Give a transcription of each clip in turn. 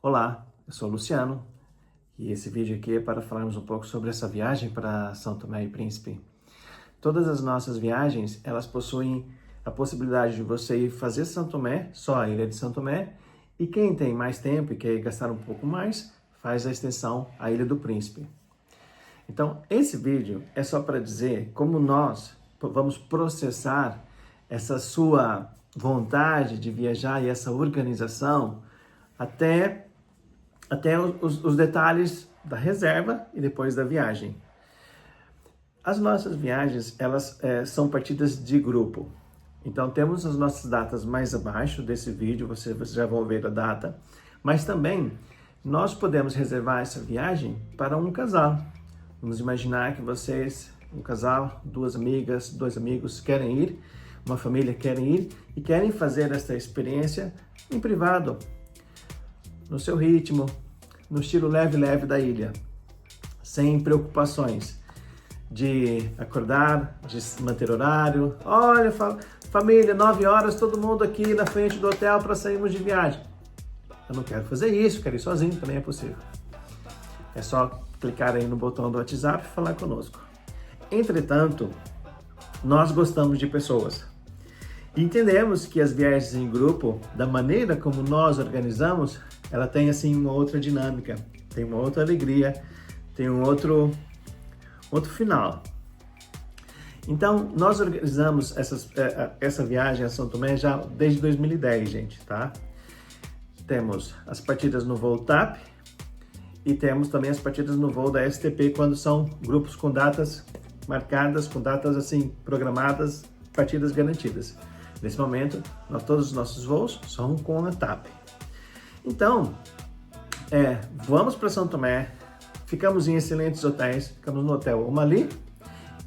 Olá, eu sou o Luciano e esse vídeo aqui é para falarmos um pouco sobre essa viagem para São Tomé e Príncipe. Todas as nossas viagens, elas possuem a possibilidade de você ir fazer São Tomé, só a ilha de São Tomé, e quem tem mais tempo e quer gastar um pouco mais, faz a extensão à Ilha do Príncipe. Então, esse vídeo é só para dizer como nós vamos processar essa sua vontade de viajar e essa organização até os detalhes da reserva e depois da viagem. As nossas viagens, elas são partidas de grupo. Então, temos as nossas datas mais abaixo desse vídeo, vocês já vão ver a data. Mas também, nós podemos reservar essa viagem para um casal. Vamos imaginar que vocês, um casal, duas amigas, dois amigos, querem ir, uma família querem ir e querem fazer essa experiência em privado, no seu ritmo, no estilo leve da sem preocupações de acordar, de manter horário. Olha, família, 9 horas, todo mundo aqui na frente do hotel para sairmos de viagem. Eu não quero fazer isso, quero ir sozinho, também é possível. É só clicar aí no botão do WhatsApp e falar conosco. Entretanto, nós gostamos de pessoas. Entendemos que as viagens em grupo, da maneira como nós organizamos, ela tem assim uma outra dinâmica, tem uma outra alegria, tem um outro final. Então, nós organizamos essa viagem a São Tomé já desde 2010, gente, tá? Temos as partidas no voo TAP e temos também as partidas no voo da STP, quando são grupos com datas marcadas, com datas assim programadas, partidas garantidas. Nesse momento, todos os nossos voos são com a TAP. Então, vamos para São Tomé, ficamos em excelentes hotéis, ficamos no Hotel Umali,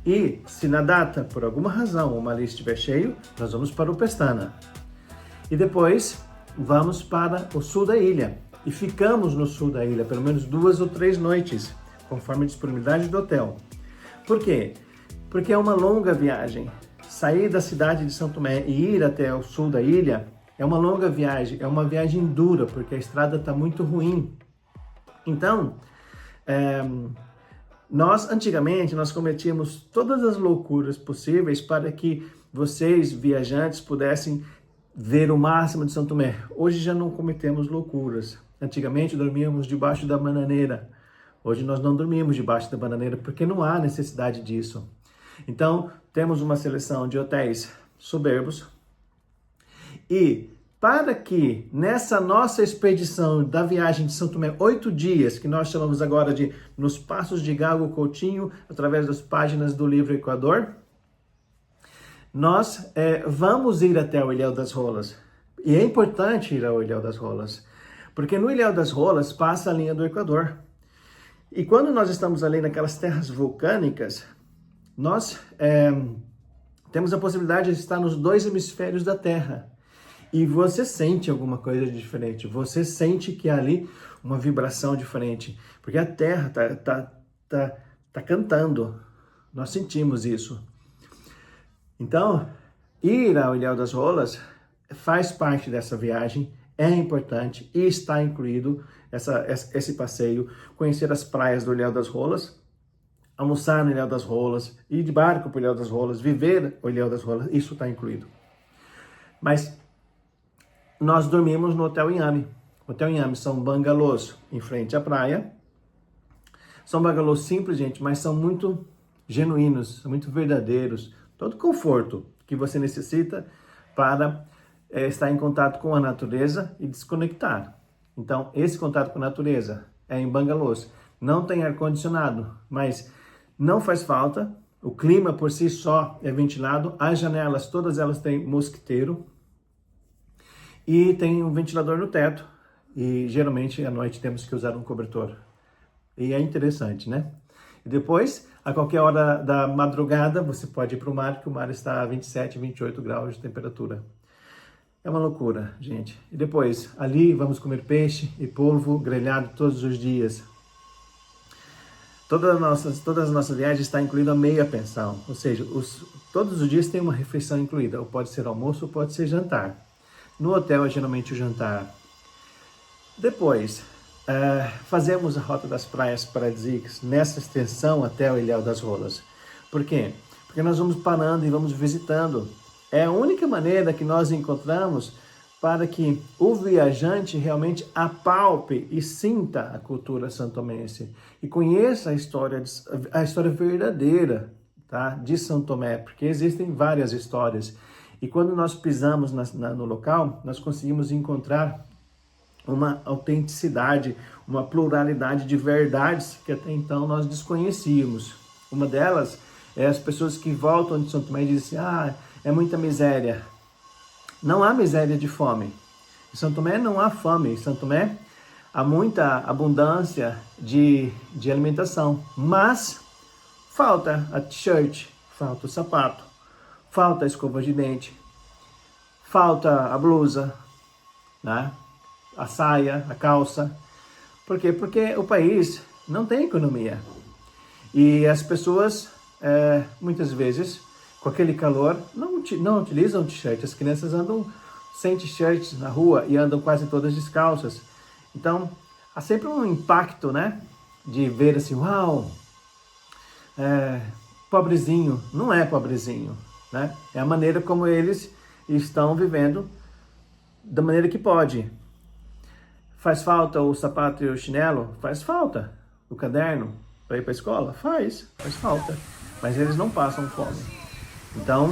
e se na data, por alguma razão, o Umali estiver cheio, nós vamos para o Pestana. E depois, vamos para o sul da ilha, e ficamos no sul da ilha, pelo menos 2 ou 3 noites, conforme a disponibilidade do hotel. Por quê? Porque é uma longa viagem. Sair da cidade de São Tomé e ir até o sul da ilha é uma longa viagem, é uma viagem dura, porque a estrada está muito ruim. Então, antigamente, nós cometíamos todas as loucuras possíveis para que vocês, viajantes, pudessem ver o máximo de São Tomé. Hoje já não cometemos loucuras. Antigamente, dormíamos debaixo da bananeira. Hoje nós não dormimos debaixo da bananeira, porque não há necessidade disso. Então, temos uma seleção de hotéis soberbos. E para que nessa nossa expedição da viagem de São Tomé, 8 dias, que nós chamamos agora de Nos Passos de Gago Coutinho, através das páginas do livro Equador, nós vamos ir até o Ilhéu das Rolas. E é importante ir ao Ilhéu das Rolas, porque no Ilhéu das Rolas passa a linha do Equador. E quando nós estamos ali naquelas terras vulcânicas, nós temos a possibilidade de estar nos 2 hemisférios da Terra. E você sente alguma coisa diferente, você sente que há ali uma vibração diferente, porque a Terra tá cantando, nós sentimos isso. Então, ir ao Ilhéu das Rolas faz parte dessa viagem, é importante e está incluído esse passeio, conhecer as praias do Ilhéu das Rolas, almoçar no Ilhéu das Rolas, ir de barco para o Ilhéu das Rolas, viver o Ilhéu das Rolas, isso está incluído. Mas nós dormimos no Hotel Inhame. O Hotel Inhame são bangalôs em frente à praia. São bangalôs simples, gente, mas são muito genuínos, são muito verdadeiros. Todo conforto que você necessita para estar em contato com a natureza e desconectar. Então, esse contato com a natureza é em bangalôs. Não tem ar-condicionado, mas não faz falta. O clima por si só é ventilado. As janelas, todas elas têm mosquiteiro. E tem um ventilador no teto. E geralmente à noite temos que usar um cobertor. E é interessante, né? E depois, a qualquer hora da madrugada, você pode ir para o mar, que o mar está a 27, 28 graus de temperatura. É uma loucura, gente. E depois, ali vamos comer peixe e polvo grelhado todos os dias. Todas as nossas viagens está incluída a meia pensão, ou seja, todos os dias tem uma refeição incluída, ou pode ser almoço ou pode ser jantar. No hotel é geralmente o jantar Depois, fazemos a Rota das Praias Paradisíacas nessa extensão até o Ilhéu das Rolas. Por quê? Porque nós vamos parando e vamos visitando. É a única maneira que nós encontramos para que o viajante realmente apalpe e sinta a cultura santomense e conheça a história verdadeira, tá, de São Tomé, porque existem várias histórias. E quando nós pisamos no local, nós conseguimos encontrar uma autenticidade, uma pluralidade de verdades que até então nós desconhecíamos. Uma delas é as pessoas que voltam de São Tomé e dizem assim, é muita miséria. Não há miséria de fome. Em São Tomé não há fome. Em São Tomé há muita abundância de alimentação. Mas falta a t-shirt, falta o sapato, falta a escova de dente, falta a blusa, né? A saia, a calça. Por quê? Porque o país não tem economia. E as pessoas, muitas vezes, com aquele calor, não utilizam t-shirt. As crianças andam sem t-shirts na rua e andam quase todas descalças. Então, há sempre um impacto, né? De ver assim, uau, pobrezinho. Não é pobrezinho, né? É a maneira como eles estão vivendo da maneira que pode. Faz falta o sapato e o chinelo? Faz falta. O caderno para ir para a escola? Faz falta. Mas eles não passam fome. Então,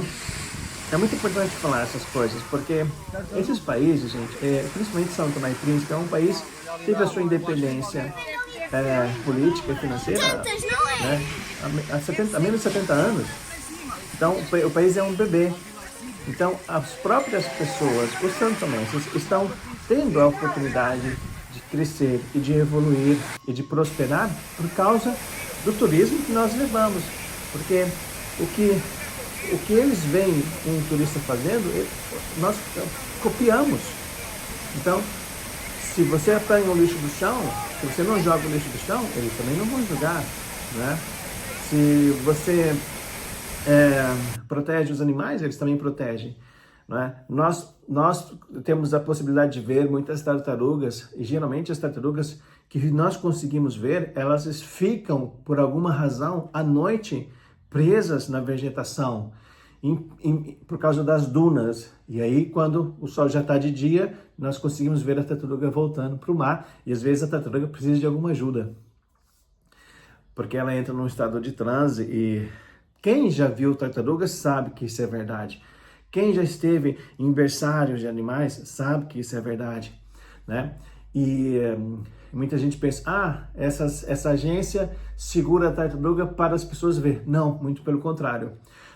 é muito importante falar essas coisas, porque esses países, gente, principalmente São Tomé e Príncipe, é um país que teve a sua independência política e financeira, né, há menos de 70 anos. Então, o país é um bebê. Então, as próprias pessoas, os santomenses, estão tendo a oportunidade de crescer e de evoluir e de prosperar por causa do turismo que nós levamos. Porque o que eles veem um turista fazendo, nós copiamos. Então, se você apanha o lixo do chão, se você não joga o lixo do chão, eles também não vão jogar, né? Se você protege os animais, eles também protegem, né? Nós temos a possibilidade de ver muitas tartarugas, e geralmente as tartarugas que nós conseguimos ver, elas ficam, por alguma razão, à noite, presas na vegetação, por causa das dunas. E aí, quando o sol já está de dia, nós conseguimos ver a tartaruga voltando para o mar, e às vezes a tartaruga precisa de alguma ajuda, porque ela entra num estado de transe, e quem já viu tartarugas sabe que isso é verdade. Quem já esteve em berçários de animais sabe que isso é verdade, né? E muita gente pensa, essa agência segura a tartaruga para as pessoas ver. Não, muito pelo contrário.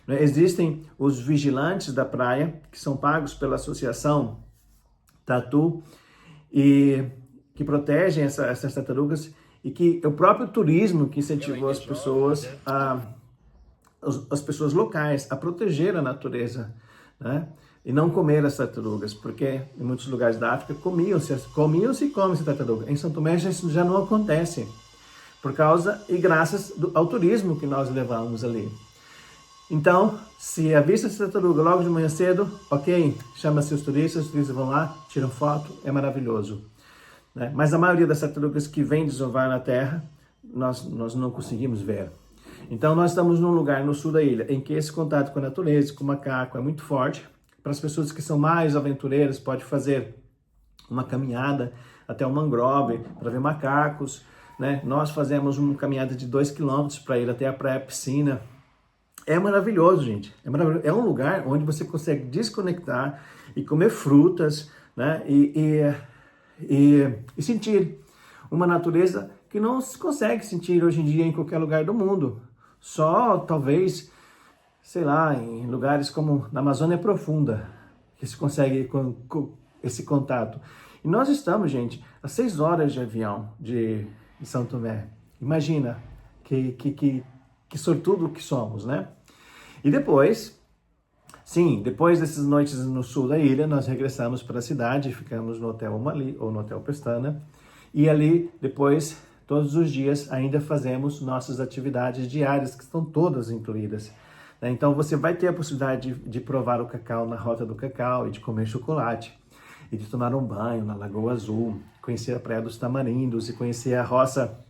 Existem os vigilantes da praia, que são pagos pela associação Tatu, e que protegem essas tartarugas, e que é o próprio turismo que incentivou as pessoas locais a proteger a natureza, né? E não comer as tartarugas, porque em muitos lugares da África comiam-se e come-se tartaruga. Em São Tomé isso já não acontece, por causa e graças ao turismo que nós levamos ali. Então, se avista essa tartaruga logo de manhã cedo, ok, chama-se os turistas vão lá, tiram foto, é maravilhoso, né? Mas a maioria das tartarugas que vêm desovar na terra, nós não conseguimos ver. Então, nós estamos num lugar no sul da ilha em que esse contato com a natureza, com o macaco, é muito forte. Para as pessoas que são mais aventureiras, pode fazer uma caminhada até o mangrove para ver macacos, né? Nós fazemos uma caminhada de 2 quilômetros para ir até a praia-piscina. É maravilhoso, gente. É maravilhoso. É um lugar onde você consegue desconectar e comer frutas, né? E sentir uma natureza que não se consegue sentir hoje em dia em qualquer lugar do mundo. Só, talvez, sei lá, em lugares como na Amazônia Profunda, que se consegue esse contato. E nós estamos, gente, a 6 horas de avião de São Tomé. Imagina que sortudo que somos, né? E depois, depois dessas noites no sul da ilha, nós regressamos para a cidade, ficamos no Hotel Umali ou no Hotel Pestana, e ali, depois, todos os dias, ainda fazemos nossas atividades diárias, que estão todas incluídas. Então, você vai ter a possibilidade de provar o cacau na Rota do Cacau e de comer chocolate. e de tomar um banho na Lagoa Azul, conhecer a Praia dos Tamarindos e conhecer a Roça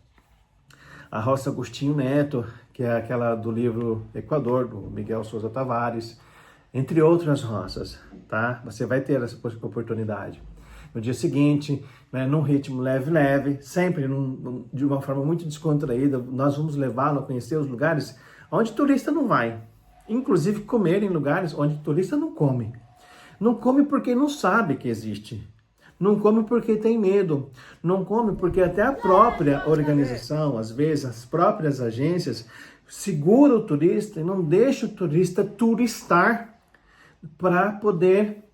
Agostinho Neto, que é aquela do livro Equador, do Miguel Souza Tavares, entre outras roças, tá? Você vai ter essa oportunidade. No dia seguinte, né, num ritmo leve, sempre de uma forma muito descontraída, nós vamos levá-lo a conhecer os lugares onde turista não vai. Inclusive comer em lugares onde turista não come. Não come porque não sabe que existe. Não come porque tem medo. Não come porque até a própria organização, às vezes as próprias agências, segura o turista e não deixa o turista turistar para poder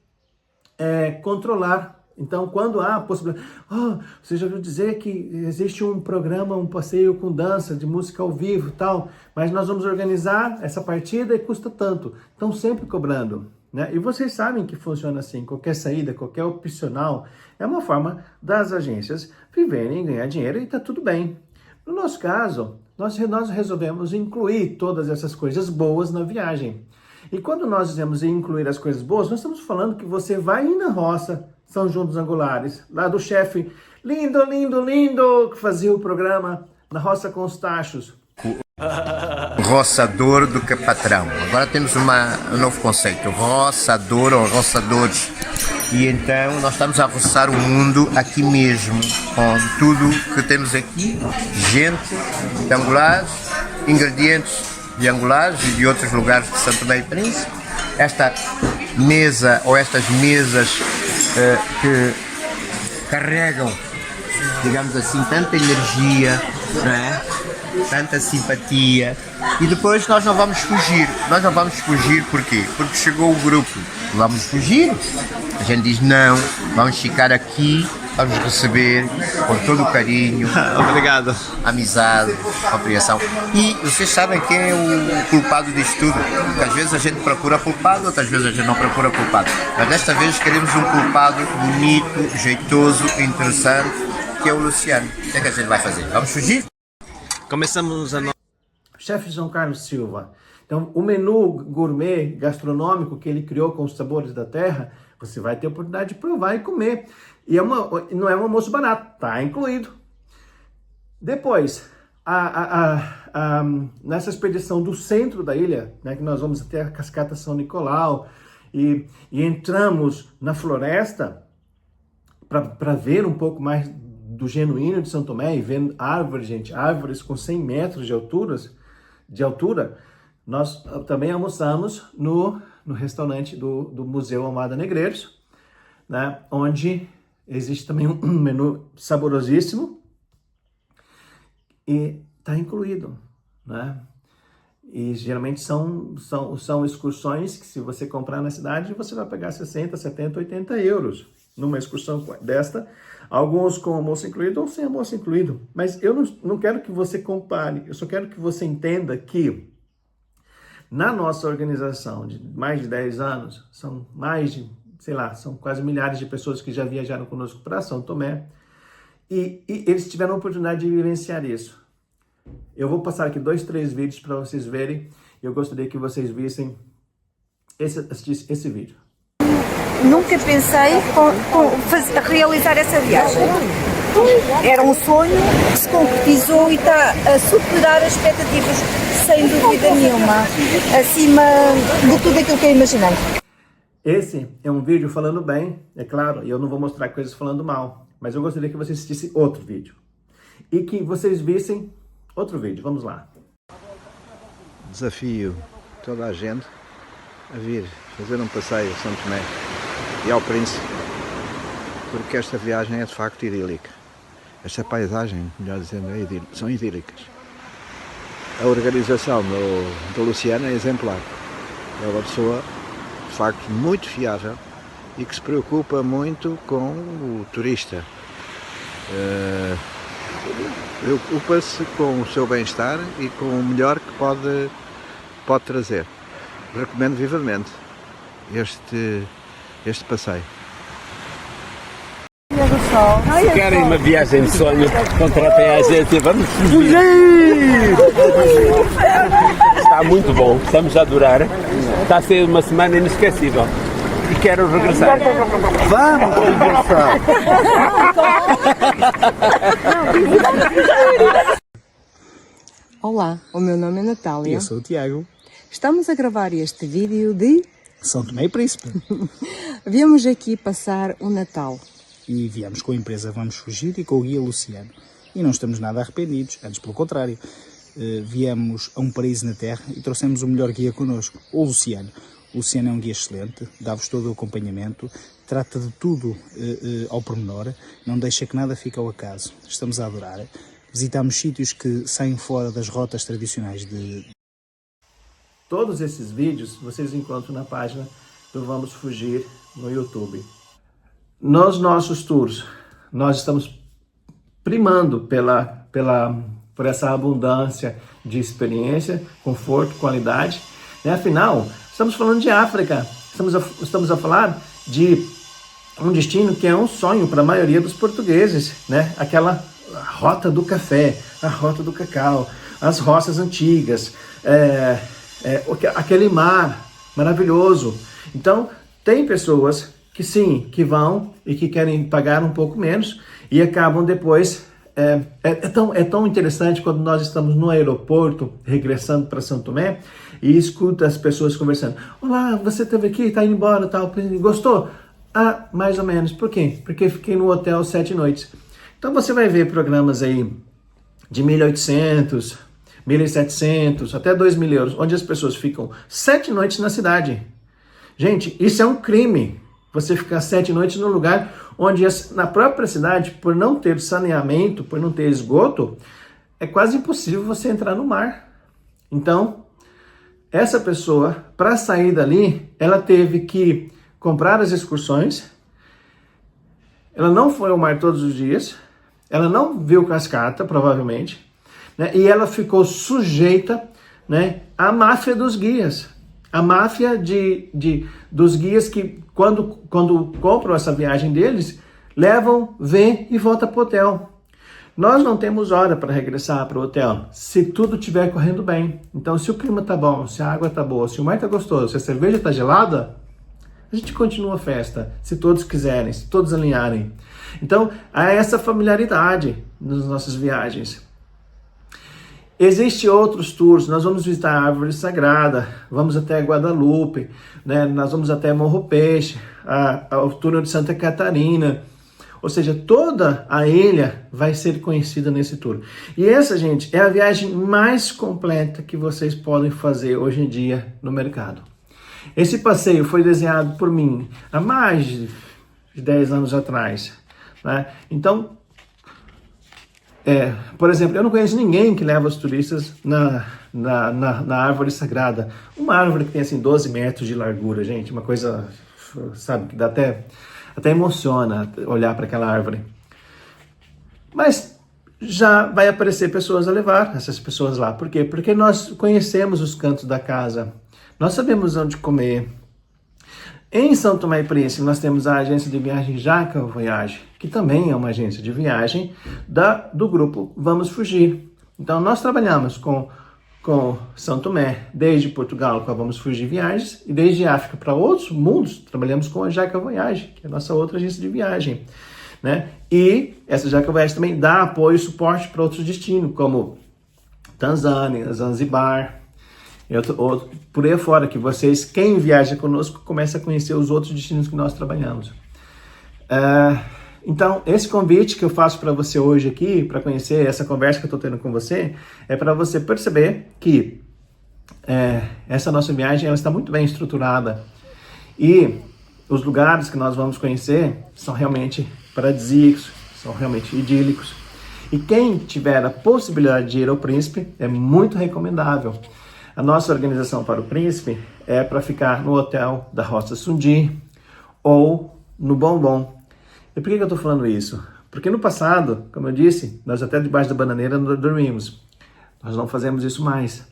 controlar. Então, quando há a possibilidade... você já ouviu dizer que existe um programa, um passeio com dança, de música ao vivo e tal, mas nós vamos organizar essa partida e custa tanto. Estão sempre cobrando, né? E vocês sabem que funciona assim. Qualquer saída, qualquer opcional, é uma forma das agências viverem, ganhar dinheiro e está tudo bem. No nosso caso, nós resolvemos incluir todas essas coisas boas na viagem. E quando nós dizemos incluir as coisas boas, nós estamos falando que você vai ir na roça, São João dos Angulares, lá do chefe lindo, que fazia o programa na Roça com os Tachos. Roçador do que patrão. Agora temos um novo conceito, roçador ou roçadores. E então nós estamos a roçar o mundo aqui mesmo, com tudo que temos aqui, gente de Angulares, ingredientes de Angulares e de outros lugares de São Tomé e Príncipe. Esta mesa ou estas mesas que carregam, digamos assim, tanta energia, não é? Tanta simpatia, e depois nós não vamos fugir. Nós não vamos fugir porquê? Porque chegou o grupo. Vamos fugir? A gente diz não, vamos ficar aqui, vamos receber com todo o carinho. Obrigado. Amizade, compreensão. E vocês sabem quem é o culpado disto tudo? Porque às vezes a gente procura culpado, outras vezes a gente não procura culpado. Mas desta vez queremos um culpado bonito, jeitoso, interessante, que é o Luciano. O que é que a gente vai fazer? Vamos fugir? Começamos a... Chefe João Carlos Silva. Então, o menu gourmet gastronômico que ele criou com os sabores da terra, você vai ter a oportunidade de provar e comer. E não é um almoço barato, tá incluído. Depois, nessa expedição do centro da ilha, né, que nós vamos até a Cascata São Nicolau e entramos na floresta para ver um pouco mais do genuíno de São Tomé e vendo árvores com 100 metros de altura, nós também almoçamos no restaurante do Museu Almada Negreiros, né, onde existe também um menu saborosíssimo e está incluído, né? E geralmente são excursões que, se você comprar na cidade, você vai pagar 60, 70, 80 euros numa excursão desta, alguns com almoço incluído ou sem almoço incluído. Mas eu não quero que você compare, eu só quero que você entenda que na nossa organização de mais de 10 anos, são mais de, são quase milhares de pessoas que já viajaram conosco para São Tomé, e eles tiveram a oportunidade de vivenciar isso. Eu vou passar aqui 2, 3 vídeos para vocês verem, e eu gostaria que vocês vissem esse vídeo. Nunca pensei realizar essa viagem. Era um sonho que se concretizou e está a superar as expectativas, sem dúvida nenhuma, acima de tudo aquilo que eu imaginei. Esse é um vídeo falando bem, é claro, e eu não vou mostrar coisas falando mal, mas eu gostaria que vocês assistissem outro vídeo. E que vocês vissem outro vídeo, vamos lá. Desafio toda a gente a vir fazer um passeio a São Tomé e ao Príncipe, porque esta viagem é de facto idílica. Esta paisagem, melhor dizendo, são idílicas. A organização do Luciano é exemplar. É uma pessoa, de facto, muito fiável e que se preocupa muito com o turista. Preocupa-se com o seu bem-estar e com o melhor que pode trazer. Recomendo vivamente este passeio. Se querem uma viagem de sonho, contratem a agência, vamos fugir! Está muito bom, estamos a adorar. Está a ser uma semana inesquecível. e quero regressar. Vamos regressar! Olá, o meu nome é Natália. Eu sou o Tiago, Estamos a gravar este vídeo de... São Tomé e Príncipe. Viemos aqui passar o Natal. E viemos com a empresa Vamos Fugir e com o guia Luciano. E não estamos nada arrependidos, antes pelo contrário. Viemos a um paraíso na Terra e trouxemos o melhor guia connosco, o Luciano. O Luciano é um guia excelente, dá-vos todo o acompanhamento, trata de tudo ao pormenor, não deixa que nada fique ao acaso. Estamos a adorar. Visitamos sítios que saem fora das rotas tradicionais de... Todos esses vídeos vocês encontram na página do Vamos Fugir no YouTube. Nos nossos tours, nós estamos primando por essa abundância de experiência, conforto, qualidade. Afinal, estamos falando de África, estamos a falar de um destino que é um sonho para a maioria dos portugueses, né? Aquela rota do café, a rota do cacau, as roças antigas, aquele mar maravilhoso. Então, tem pessoas que sim, que vão e que querem pagar um pouco menos e acabam depois... É tão interessante quando nós estamos no aeroporto, regressando para São Tomé, e escuta as pessoas conversando. Olá, você esteve aqui, está indo embora, tal, gostou? Ah, mais ou menos. Por quê? Porque fiquei no hotel 7 noites. Então você vai ver programas aí de 1.800, 1.700, até 2.000 euros, onde as pessoas ficam 7 noites na cidade. Gente, isso é um crime. Você ficar 7 noites num lugar onde na própria cidade, por não ter saneamento, por não ter esgoto, é quase impossível você entrar no mar. Então, essa pessoa, para sair dali, ela teve que comprar as excursões, ela não foi ao mar todos os dias, ela não viu cascata, provavelmente, né? E ela ficou sujeita, né, à máfia dos guias. A máfia dos guias que, quando compram essa viagem deles, levam, vêm e voltam para o hotel. Nós não temos hora para regressar para o hotel, se tudo estiver correndo bem. Então, se o clima está bom, se a água está boa, se o mar está gostoso, se a cerveja está gelada, a gente continua a festa, se todos quiserem, se todos alinharem. Então, há essa familiaridade nas nossas viagens. Existem outros tours, nós vamos visitar a Árvore Sagrada, vamos até Guadalupe, né? Nós vamos até Morro Peixe, o túnel de Santa Catarina, ou seja, toda a ilha vai ser conhecida nesse tour. E essa, gente, é a viagem mais completa que vocês podem fazer hoje em dia no mercado. Esse passeio foi desenhado por mim há mais de 10 anos atrás, né? Então, por exemplo, eu não conheço ninguém que leva os turistas na Árvore Sagrada. Uma árvore que tem assim 12 metros de largura, gente, uma coisa, sabe, que dá até emociona olhar para aquela árvore. Mas já vai aparecer pessoas a levar essas pessoas lá. Por quê? Porque nós conhecemos os cantos da casa, nós sabemos onde comer. Em São Tomé e Príncipe, nós temos a agência de viagem Jaca Voyage, que também é uma agência de viagem do grupo Vamos Fugir. Então, nós trabalhamos com São Tomé, desde Portugal com a Vamos Fugir Viagens, e desde África para outros mundos, trabalhamos com a Jaca Voyage, que é a nossa outra agência de viagem, né? E essa Jaca Voyage também dá apoio e suporte para outros destinos, como Tanzânia, Zanzibar, por aí fora, que vocês, quem viaja conosco, começa a conhecer os outros destinos que nós trabalhamos. Então, esse convite que eu faço para você hoje aqui, para conhecer essa conversa que eu estou tendo com você, é para você perceber que essa nossa viagem ela está muito bem estruturada e os lugares que nós vamos conhecer são realmente paradisíacos, são realmente idílicos. E quem tiver a possibilidade de ir ao Príncipe, é muito recomendável. A nossa organização para o Príncipe é para ficar no hotel da Roça Sundi ou no Bombom. E por que eu estou falando isso? Porque no passado, como eu disse, nós até debaixo da bananeira dormimos. Nós não fazemos isso mais.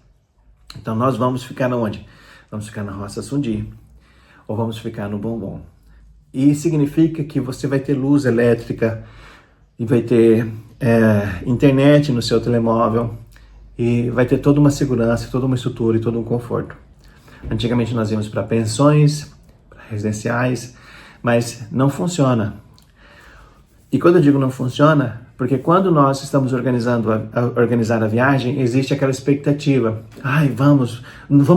Então nós vamos ficar onde? Vamos ficar na Roça Sundi ou vamos ficar no Bombom. E significa que você vai ter luz elétrica e vai ter internet no seu telemóvel. E vai ter toda uma segurança, toda uma estrutura e todo um conforto. Antigamente nós íamos para pensões, para residenciais, mas não funciona. E quando eu digo não funciona, porque quando nós estamos organizar a viagem, existe aquela expectativa. Ai, vamos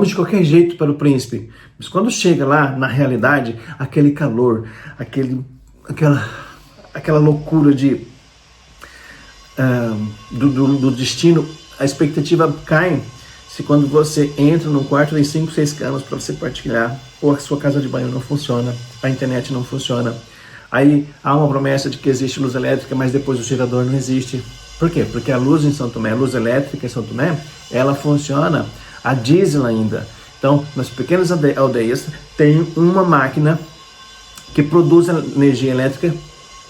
de qualquer jeito para o príncipe. Mas quando chega lá, na realidade, aquele calor, aquela loucura do destino, a expectativa cai se quando você entra num quarto de 5, 6 camas para você partilhar, ou a sua casa de banho não funciona, a internet não funciona. Aí há uma promessa de que existe luz elétrica, mas depois o gerador não existe. Por quê? Porque a luz em São Tomé, a luz elétrica em São Tomé, ela funciona a diesel ainda. Então, nas pequenas aldeias, tem uma máquina que produz energia elétrica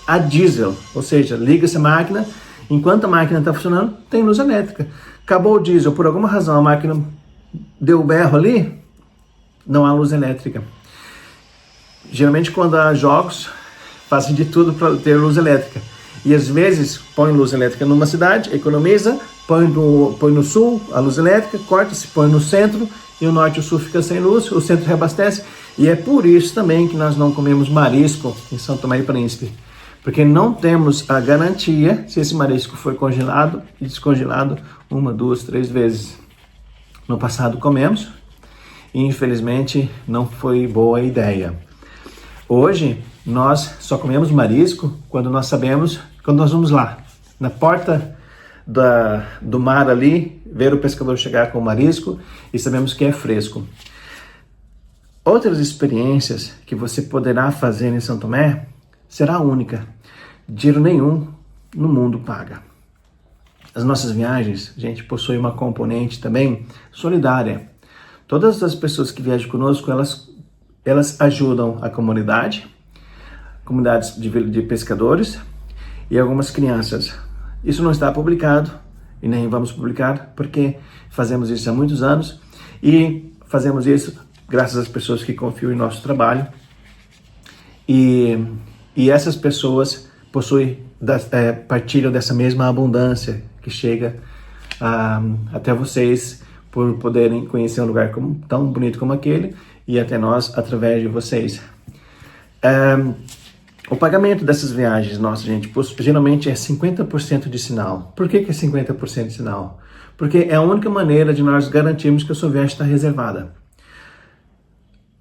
a diesel. Ou seja, liga essa máquina, enquanto a máquina está funcionando, tem luz elétrica. Acabou o diesel, por alguma razão a máquina deu o berro ali, não há luz elétrica. Geralmente quando há jogos, fazem de tudo para ter luz elétrica. E às vezes põe luz elétrica numa cidade, economiza, põe no sul a luz elétrica, corta-se, põe no centro, e o norte e o sul fica sem luz, o centro reabastece. E é por isso também que nós não comemos marisco em São Tomé e Príncipe. Porque não temos a garantia se esse marisco foi congelado e descongelado 1, 2, 3 vezes. No passado comemos e infelizmente não foi boa ideia. Hoje nós só comemos marisco quando nós sabemos, quando nós vamos lá, na porta do mar ali, ver o pescador chegar com o marisco e sabemos que é fresco. Outras experiências que você poderá fazer em São Tomé será única. Dinheiro nenhum no mundo paga. As nossas viagens, gente, possuem uma componente também solidária. Todas as pessoas que viajam conosco, elas ajudam a comunidade, comunidades de pescadores e algumas crianças. Isso não está publicado e nem vamos publicar porque fazemos isso há muitos anos e fazemos isso graças às pessoas que confiam em nosso trabalho. E essas pessoas partilham dessa mesma abundância que chega até vocês por poderem conhecer um lugar tão bonito como aquele e até nós através de vocês. O pagamento dessas viagens, nossa gente, geralmente é 50% de sinal. Por que é 50% de sinal? Porque é a única maneira de nós garantirmos que a sua viagem está reservada.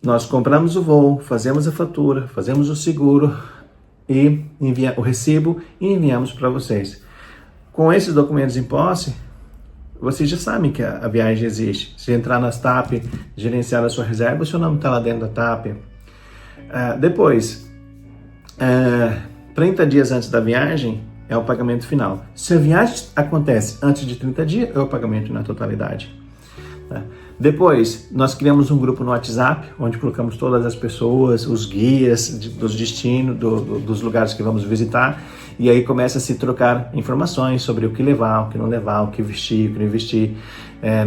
Nós compramos o voo, fazemos a fatura, fazemos o seguro e o recibo e enviamos para vocês. Com esses documentos em posse, vocês já sabem que a viagem existe. Se entrar nas TAP, gerenciar a sua reserva, o seu nome está lá dentro da TAP. Depois, 30 dias antes da viagem é o pagamento final. Se a viagem acontece antes de 30 dias, é o pagamento na totalidade. Depois, nós criamos um grupo no WhatsApp, onde colocamos todas as pessoas, os guias dos destinos, dos lugares que vamos visitar, e aí começa a se trocar informações sobre o que levar, o que não levar, o que vestir, o que não vestir.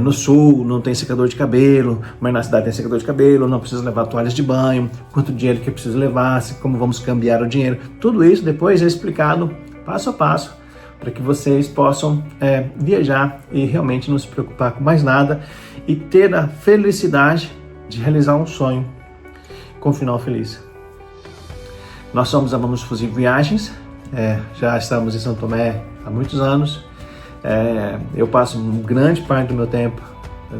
No sul não tem secador de cabelo, mas na cidade tem secador de cabelo, não precisa levar toalhas de banho, quanto dinheiro que é preciso levar, como vamos cambiar o dinheiro. Tudo isso depois é explicado passo a passo, para que vocês possam viajar e realmente não se preocupar com mais nada e ter a felicidade de realizar um sonho com um final feliz. Nós somos a Vamos Fugir Viagens, já estamos em São Tomé há muitos anos. Eu passo grande parte do meu tempo,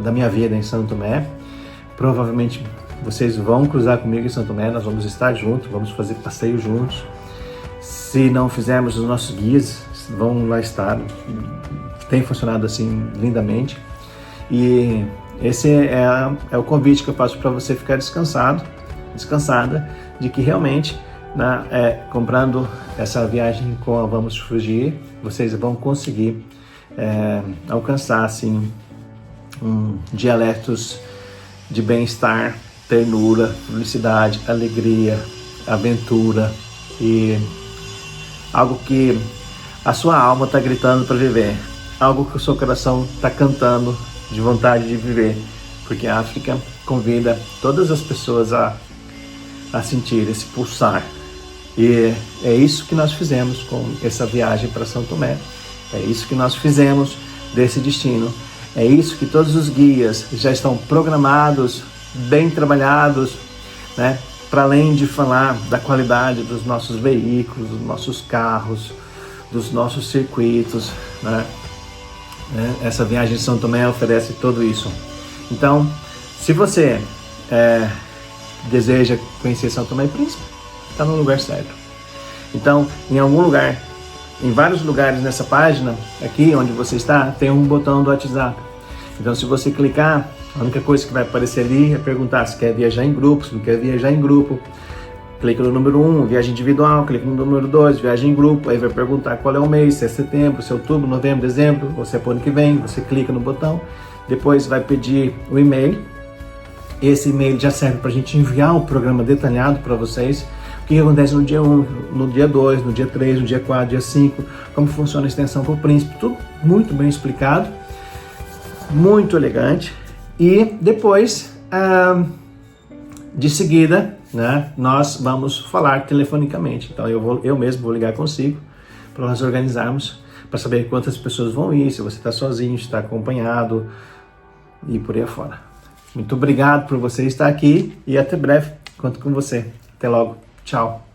da minha vida em São Tomé. Provavelmente vocês vão cruzar comigo em São Tomé, nós vamos estar juntos, vamos fazer passeio juntos. Se não fizermos, os nossos guias vão lá estar. Tem funcionado assim lindamente. E esse é o convite que eu faço para você ficar descansada de que realmente, comprando essa viagem com a Vamos Fugir, vocês vão conseguir alcançar assim, dialetos de bem-estar, ternura, felicidade, alegria, aventura e algo que a sua alma está gritando para viver, algo que o seu coração está cantando de vontade de viver, porque a África convida todas as pessoas a sentir esse pulsar. E é isso que nós fizemos com essa viagem para São Tomé, é isso que nós fizemos desse destino, é isso que todos os guias já estão programados, bem trabalhados, né? para além de falar da qualidade dos nossos veículos, dos nossos carros, dos nossos circuitos, né? Essa viagem de São Tomé oferece tudo isso. Então, se você deseja conhecer São Tomé e Príncipe, está no lugar certo. Então, em algum lugar, em vários lugares nessa página, aqui onde você está, tem um botão do WhatsApp. Então, se você clicar, a única coisa que vai aparecer ali é perguntar se quer viajar em grupo, se não quer viajar em grupo. Clica no número 1, viagem individual, clica no número 2, viagem em grupo, aí vai perguntar qual é o mês, se é setembro, se é outubro, novembro, dezembro, ou se é para o ano que vem, você clica no botão, depois vai pedir o e-mail. Esse e-mail já serve para a gente enviar o programa detalhado para vocês, o que acontece no dia 1, no dia 2, no dia 3, no dia 4, dia 5, como funciona a extensão para o Príncipe, tudo muito bem explicado, muito elegante. E depois, de seguida, né, nós vamos falar telefonicamente. Então eu mesmo vou ligar consigo para nós organizarmos, para saber quantas pessoas vão ir, se você está sozinho, se está acompanhado e por aí afora. Muito obrigado por você estar aqui e até breve. Conto com você. Até logo. Tchau.